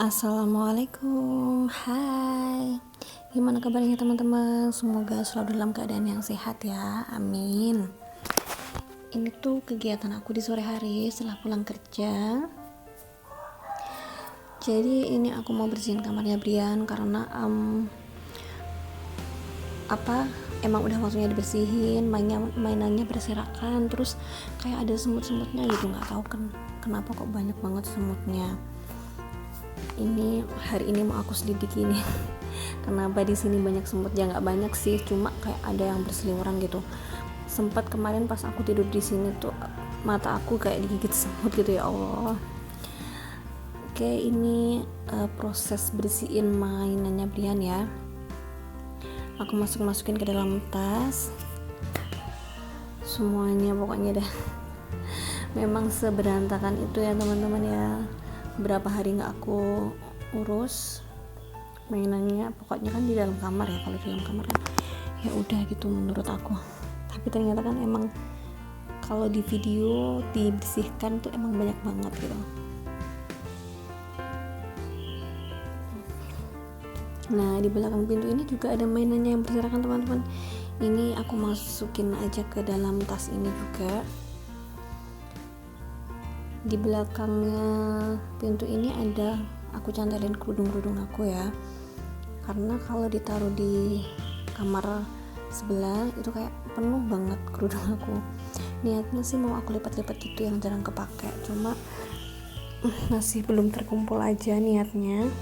Assalamualaikum, hai. Gimana kabarnya teman-teman? Semoga selalu dalam keadaan yang sehat ya, amin. Ini tuh kegiatan aku di sore hari setelah pulang kerja. Jadi ini aku mau bersihin kamarnya Brian karena emang udah waktunya dibersihin, mainannya berserakan, terus kayak ada semut-semutnya gitu, nggak tahu kenapa kok banyak banget semutnya. Ini hari ini mau aku selidiki nih kenapa di sini banyak semut. Ya nggak banyak sih, cuma kayak ada yang berseliweran gitu. Sempat kemarin pas aku tidur di sini tuh mata aku kayak digigit semut gitu, ya Allah. Oke, ini proses bersihin mainannya Brian ya. Aku masukin ke dalam tas semuanya, pokoknya dah. Memang seberantakan itu ya teman-teman ya. Berapa hari nggak aku urus mainannya, pokoknya kan di dalam kamar ya. Kalau di dalam kamar kan ya udah gitu menurut aku, tapi ternyata kan emang kalau di video dibersihkan tuh emang banyak banget gitu. Nah, di belakang pintu ini juga ada mainannya yang berserakan teman-teman. Ini aku masukin aja ke dalam tas ini juga. Di belakangnya pintu ini aku cantelin kerudung aku ya, karena kalau ditaruh di kamar sebelah itu kayak penuh banget kerudung aku. Niatnya sih mau aku lipat-lipat gitu yang jarang kepake, cuma masih belum terkumpul aja niatnya.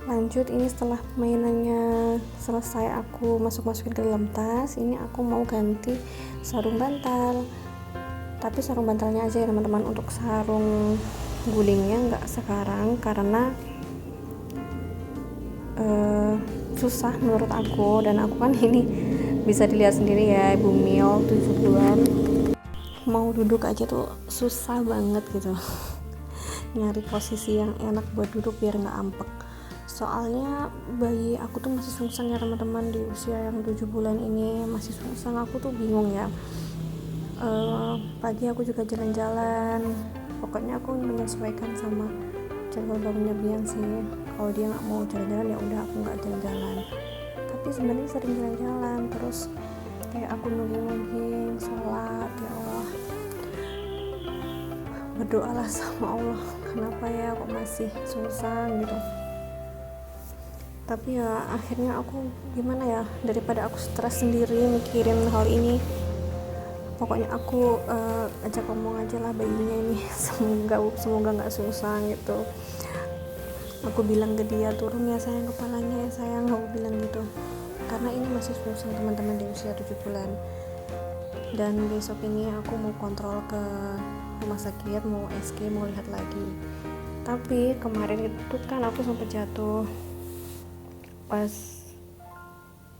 Lanjut, ini setelah mainannya selesai aku masukin ke dalam tas, ini aku mau ganti sarung bantal. Tapi sarung bantalnya aja ya teman-teman, untuk sarung gulingnya nggak sekarang karena susah menurut aku, dan aku kan ini bisa dilihat sendiri ya, ibu Mil 7 bulan mau duduk aja tuh susah banget gitu nyari posisi yang enak buat duduk biar nggak ampek. Soalnya bayi aku tuh masih sungsang ya teman-teman, di usia yang 7 bulan ini masih sungsang. Aku tuh bingung ya. Pagi aku juga jalan-jalan, pokoknya aku menyesuaikan sama jadwal bangunnya Bian sih. Kalau dia nggak mau jalan-jalan ya udah aku nggak jalan-jalan, tapi sebenarnya sering jalan-jalan. Terus kayak aku nungging sholat, ya Allah, berdoalah sama Allah, kenapa ya kok masih sungsang gitu. Tapi ya akhirnya aku gimana ya, daripada aku stres sendiri mikirin hal ini, pokoknya aku ajak ngomong aja lah bayinya ini semoga nggak sungsang gitu. Aku bilang ke dia, turun ya sayang kepalanya ya sayang, aku bilang gitu, karena ini masih sungsang teman-teman di usia 7 bulan. Dan besok ini aku mau kontrol ke rumah sakit, mau SG, mau lihat lagi. Tapi kemarin itu kan aku sempat jatuh pas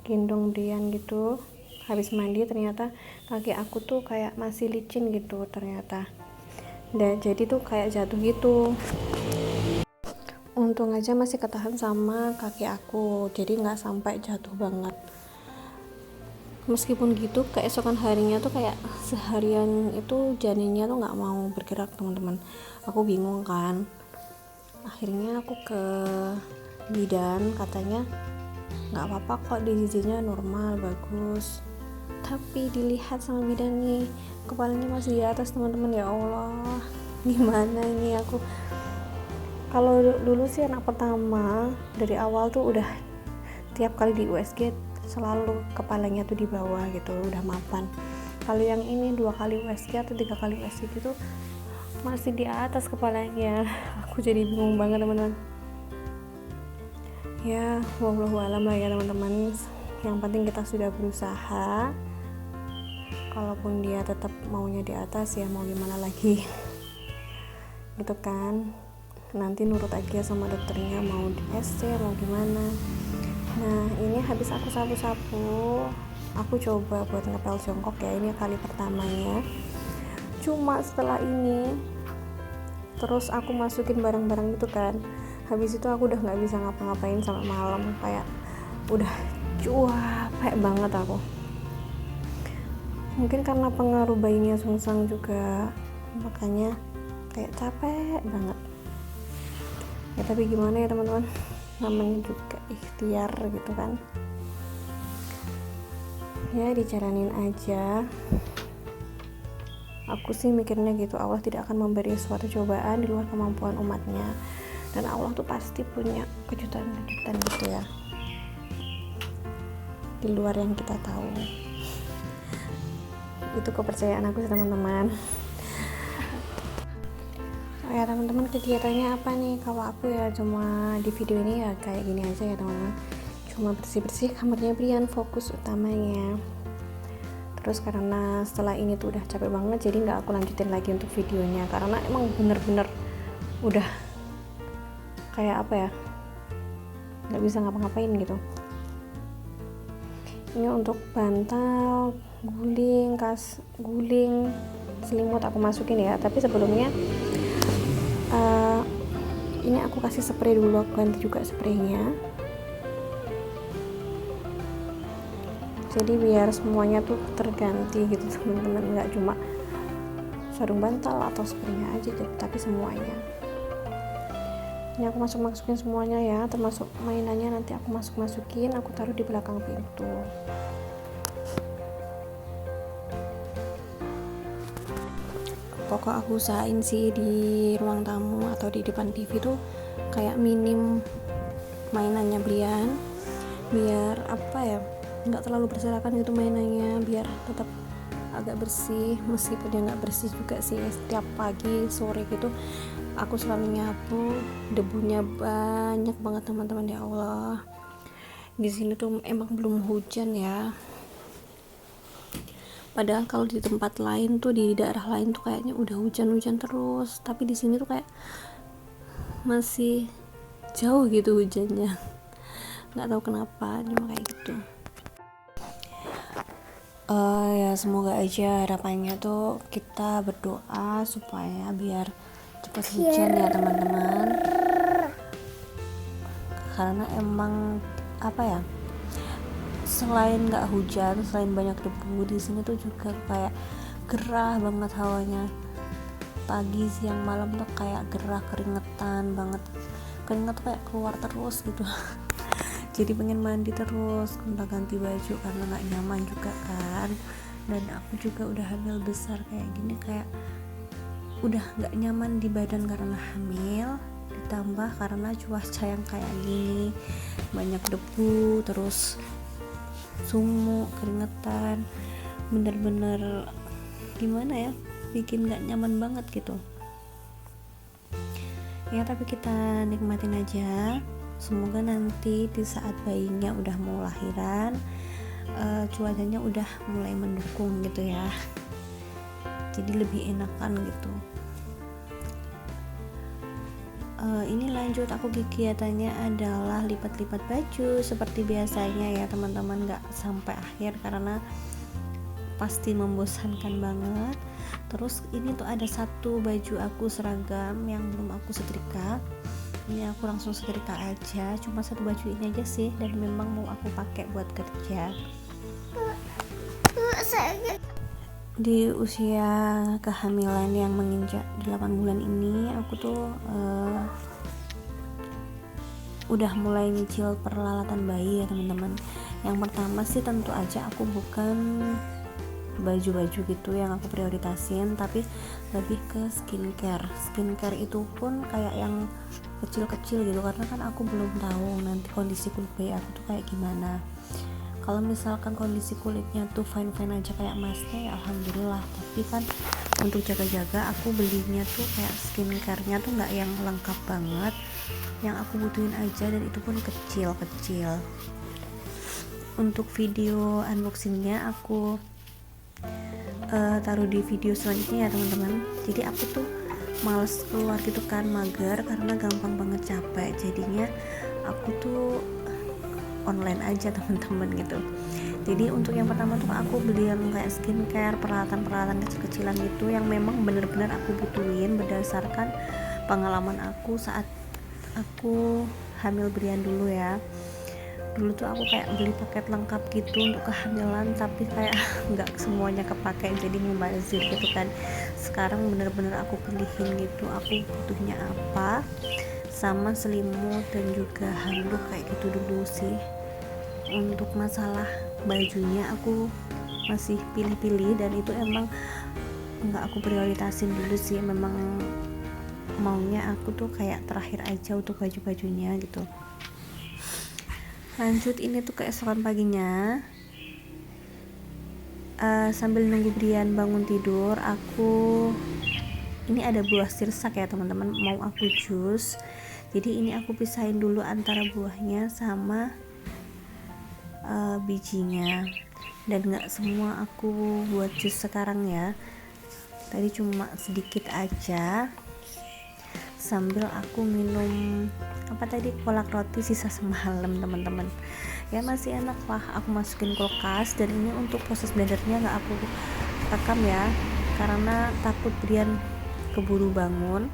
gendong Brian gitu, habis mandi ternyata kaki aku tuh kayak masih licin gitu ternyata, dan jadi tuh kayak jatuh gitu. Untung aja masih ketahan sama kaki aku, jadi nggak sampai jatuh banget. Meskipun gitu, keesokan harinya tuh kayak seharian itu janinnya tuh nggak mau bergerak teman-teman. Aku bingung kan, akhirnya aku ke bidan, katanya nggak apa-apa kok, dijijinya normal, bagus. Tapi dilihat sama bidan nih, kepalanya masih di atas teman-teman. Ya Allah, gimana ini aku. Kalau dulu sih anak pertama, dari awal tuh udah tiap kali di USG selalu kepalanya tuh di bawah gitu, udah mapan. Kalau yang ini 2 kali USG atau 3 kali USG gitu masih di atas kepalanya. Aku jadi bingung banget teman-teman. Ya wallahu alam lah ya teman-teman, yang penting kita sudah berusaha. Kalaupun dia tetap maunya di atas ya mau gimana lagi gitu kan, nanti nurut aja sama dokternya mau di SC mau gimana. Nah, ini habis aku sapu-sapu, aku coba buat ngepel jongkok ya, ini kali pertamanya. Cuma setelah ini terus aku masukin barang-barang itu kan, habis itu aku udah nggak bisa ngapa-ngapain sampai malam, kayak udah capek banget aku. Mungkin karena pengaruh bayinya sungsang juga, makanya kayak capek banget ya, tapi gimana ya teman-teman, namanya juga ikhtiar gitu kan ya, dicaranin aja. Aku sih mikirnya gitu, Allah tidak akan memberi suatu cobaan di luar kemampuan umatnya, dan Allah tuh pasti punya kejutan-kejutan gitu ya, di luar yang kita tahu. Itu kepercayaan aku sih teman-teman. Oh ya teman-teman, kegiatannya apa nih? Kalau aku ya cuma di video ini ya kayak gini aja ya teman-teman, cuma bersih-bersih kamarnya Brian, fokus utamanya. Terus karena setelah ini tuh udah capek banget, jadi nggak aku lanjutin lagi untuk videonya, karena emang bener-bener udah kayak apa ya, nggak bisa ngapa-ngapain gitu. Ini untuk bantal, guling, selimut aku masukin ya. Tapi sebelumnya ini aku kasih spray dulu, aku ganti juga spraynya. Jadi biar semuanya tuh terganti gitu teman-teman, nggak cuma sarung bantal atau spraynya aja gitu, tapi semuanya. Ini aku masukin semuanya ya, termasuk mainannya nanti aku masukin, aku taruh di belakang pintu. Pokok aku usahain sih di ruang tamu atau di depan TV tuh kayak minim mainannya Brian, biar apa ya, nggak terlalu berserakan gitu mainannya, biar tetap agak bersih. Meskipun dia nggak bersih juga sih, setiap pagi sore gitu aku selalu nyapu, debunya banyak banget teman-teman. Ya Allah, di sini tuh emang belum hujan ya, padahal kalau di tempat lain tuh, di daerah lain tuh kayaknya udah hujan-hujan terus, tapi di sini tuh kayak masih jauh gitu hujannya, nggak tahu kenapa, cuma kayak gitu. Ya semoga aja, harapannya tuh kita berdoa supaya biar cepat hujan ya teman-teman, karena emang apa ya, selain nggak hujan, selain banyak debu, di sini tuh juga kayak gerah banget hawanya. Pagi, siang, malam tuh kayak gerah, keringetan banget, keringet tuh kayak keluar terus gitu. Jadi pengen mandi terus, gonta ganti baju karena nggak nyaman juga kan. Dan aku juga udah hamil besar kayak gini, kayak udah nggak nyaman di badan karena hamil, ditambah karena cuaca yang kayak gini, banyak debu, terus sumuk, keringetan, bener-bener gimana ya, bikin nggak nyaman banget gitu ya. Tapi kita nikmatin aja, semoga nanti di saat bayinya udah mau lahiran, cuacanya udah mulai mendukung gitu ya, jadi lebih enakan gitu. Ini lanjut, aku kegiatannya adalah lipat-lipat baju seperti biasanya ya teman-teman, nggak sampai akhir karena pasti membosankan banget. Terus ini tuh ada satu baju aku seragam yang belum aku setrika, ini aku langsung setrika aja, cuma satu baju ini aja sih, dan memang mau aku pakai buat kerja. Di usia kehamilan yang menginjak 8 bulan ini, aku tuh udah mulai nyicil peralatan bayi ya teman-teman. Yang pertama sih tentu aja aku bukan baju-baju gitu yang aku prioritasin, tapi lebih ke skincare itu pun kayak yang kecil-kecil gitu, karena kan aku belum tahu nanti kondisi kulit bayi aku tuh kayak gimana. Kalau misalkan kondisi kulitnya tuh fine-fine aja kayak masnya, ya alhamdulillah. Tapi kan untuk jaga-jaga aku belinya tuh kayak skincare-nya tuh nggak yang lengkap banget, yang aku butuhin aja, dan itu pun kecil-kecil. Untuk video unboxingnya aku taruh di video selanjutnya ya teman-teman. Jadi aku tuh males keluar gitu kan, mager, karena gampang banget capek, jadinya aku tuh online aja teman-teman gitu. Jadi untuk yang pertama tuh aku beli yang kayak skincare, peralatan-peralatan kecil-kecilan gitu yang memang bener-bener aku butuhin berdasarkan pengalaman aku saat aku hamil Brian dulu ya. Dulu tuh aku kayak beli paket lengkap gitu untuk kehamilan, tapi kayak nggak semuanya kepakai, jadi mubazir gitu kan. Sekarang bener-bener aku pilihin gitu aku butuhnya apa, sama selimut dan juga handuk kayak gitu dulu sih. Untuk masalah bajunya aku masih pilih-pilih, dan itu emang nggak aku prioritasin dulu sih, memang maunya aku tuh kayak terakhir aja untuk baju-bajunya gitu. Lanjut, ini tuh keesokan paginya, sambil nunggu Brian bangun tidur, ini ada buah sirsak ya teman-teman, mau aku jus. Jadi ini aku pisahin dulu antara buahnya sama bijinya, dan nggak semua aku buat jus sekarang ya, tadi cuma sedikit aja, sambil aku minum kolak roti sisa semalam teman-teman. Ya masih enak lah, aku masukin kulkas. Dan ini untuk proses blendernya nggak aku rekam ya, karena takut Brian keburu bangun.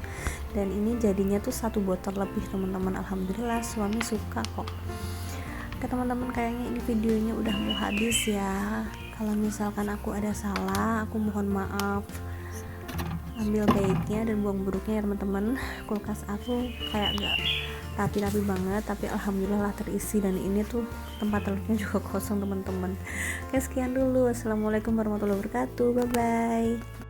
Dan ini jadinya tuh 1 botol lebih teman-teman. Alhamdulillah suami suka kok. Oke teman-teman, kayaknya ini videonya udah mau habis ya. Kalau misalkan aku ada salah, aku mohon maaf. Ambil baiknya dan buang buruknya ya teman-teman. Kulkas aku kayak gak rapi-rapi banget, tapi alhamdulillah terisi. Dan ini tuh tempat telurnya juga kosong teman-teman. Oke, sekian dulu. Assalamualaikum warahmatullahi wabarakatuh. Bye bye.